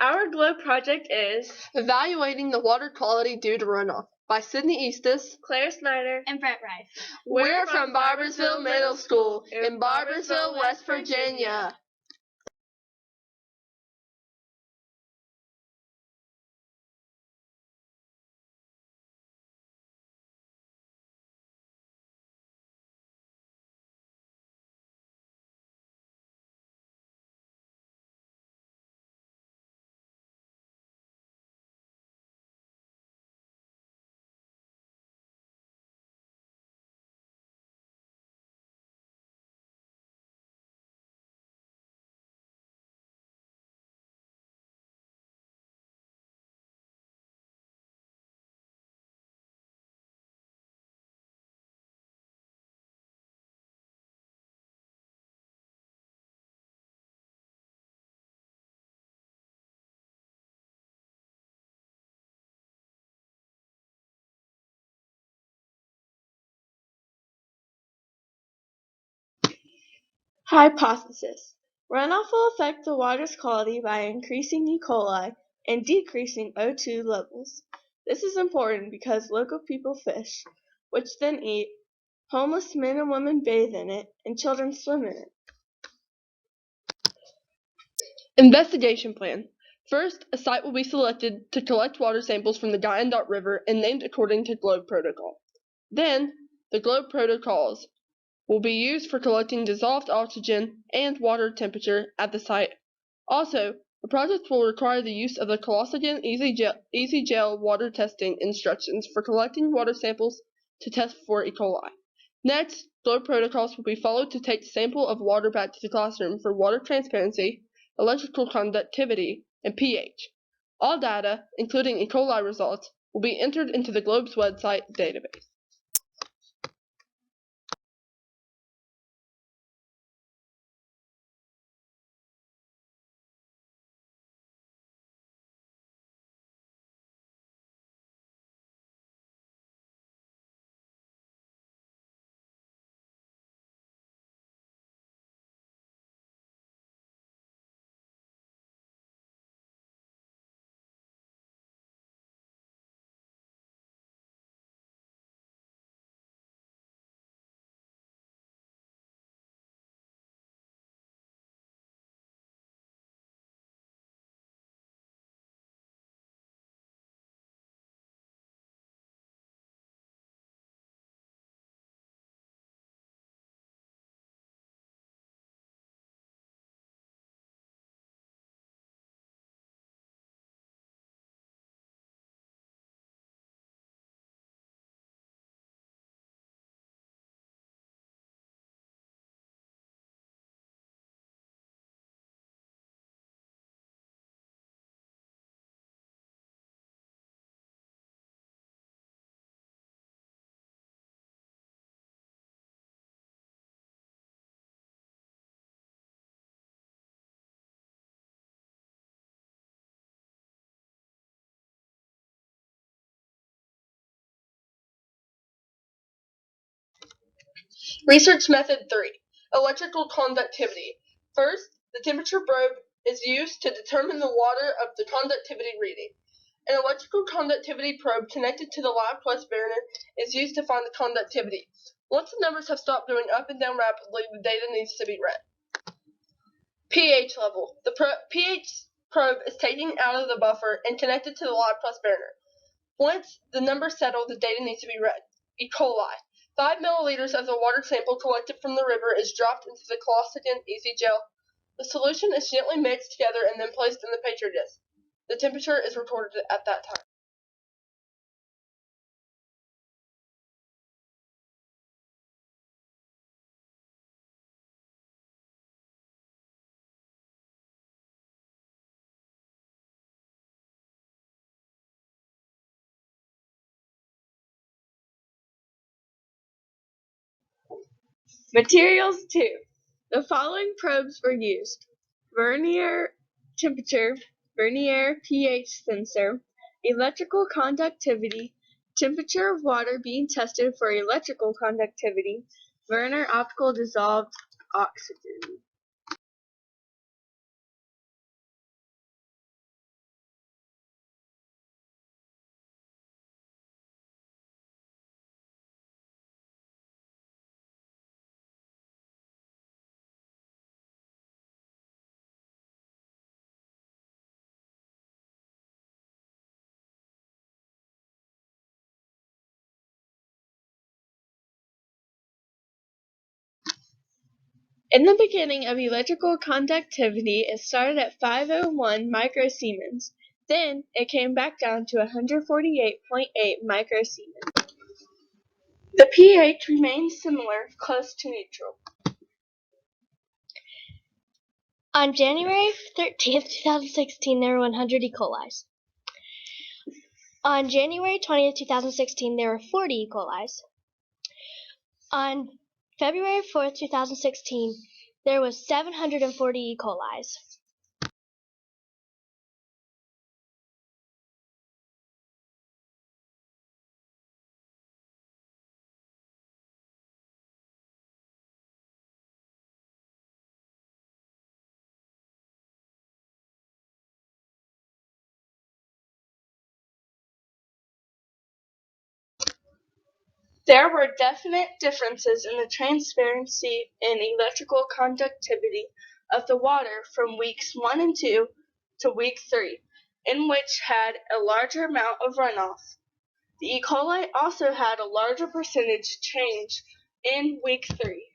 Our GLOW project is Evaluating the Water Quality Due to Runoff by Sydney Eastis, Claire Snyder, and Brett Rife. We're from Barboursville Middle School in Barboursville, West Virginia. Hypothesis. Runoff will affect the water's quality by increasing E. coli and decreasing O2 levels. This is important because local people fish, which then eat, homeless men and women bathe in it, and children swim in it. Investigation plan. First, a site will be selected to collect water samples from the Wyandotte River and named according to GLOBE protocol. Then, the GLOBE protocols will be used for collecting dissolved oxygen and water temperature at the site. Also, the project will require the use of the Colostogen Easy Gel water testing instructions for collecting water samples to test for E. coli. Next, GLOBE protocols will be followed to take a sample of water back to the classroom for water transparency, electrical conductivity, and pH. All data, including E. coli results, will be entered into the GLOBE's website database. Research Method 3. Electrical conductivity. First, the temperature probe is used to determine the water of the conductivity reading. An electrical conductivity probe connected to the Laplace burner is used to find the conductivity. Once the numbers have stopped going up and down rapidly, the data needs to be read. pH level. The pH probe is taken out of the buffer and connected to the Laplace burner. Once the numbers settle, the data needs to be read. E. coli. 5 milliliters of the water sample collected from the river is dropped into the Colostogen Easy Gel. The solution is gently mixed together and then placed in the Petri dish. The temperature is recorded at that time. Materials 2. The following probes were used: vernier temperature, vernier pH sensor, electrical conductivity, temperature of water being tested for electrical conductivity, Werner optical dissolved oxygen. In the beginning of electrical conductivity, it started at 501 microsiemens. Then it came back down to 148.8 microsiemens. The pH remained similar, close to neutral. On January 13th, 2016, there were 100 E. coli. On January 20th, 2016, there were 40 E. coli. On February 4th, 2016, there was 740 E. coli. There were definite differences in the transparency and electrical conductivity of the water from weeks 1 and 2 to week 3, in which had a larger amount of runoff. The E. coli also had a larger percentage change in week 3.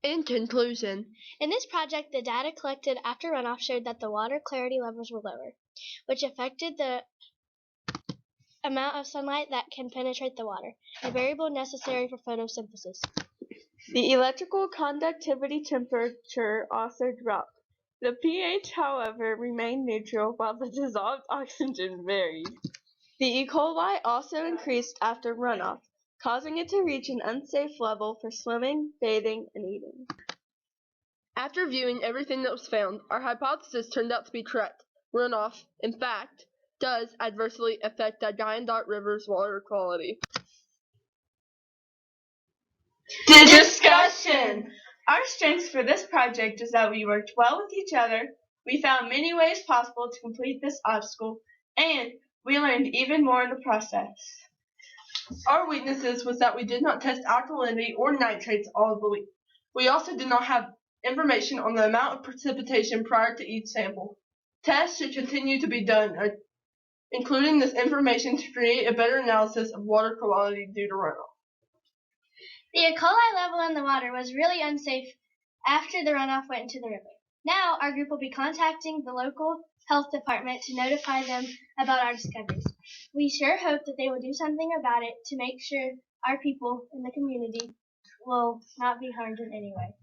In conclusion, in this project, the data collected after runoff showed that the water clarity levels were lower, which affected the amount of sunlight that can penetrate the water, a variable necessary for photosynthesis. The electrical conductivity temperature also dropped. The pH, however, remained neutral while the dissolved oxygen varied. The E. coli also increased after runoff, causing it to reach an unsafe level for swimming, bathing, and eating. after viewing everything that was found, our hypothesis turned out to be correct. Runoff, in fact, does adversely affect the Wyandotte River's water quality. Discussion! Our strengths for this project is that we worked well with each other, we found many ways possible to complete this obstacle, and we learned even more in the process. Our weaknesses was that we did not test alkalinity or nitrates all of the week. We also did not have information on the amount of precipitation prior to each sample. Tests should continue to be done, including this information to create a better analysis of water quality due to runoff. The E. coli level in the water was really unsafe after the runoff went into the river. Now, our group will be contacting the local health department to notify them about our discoveries. We sure hope that they will do something about it to make sure our people in the community will not be harmed in any way.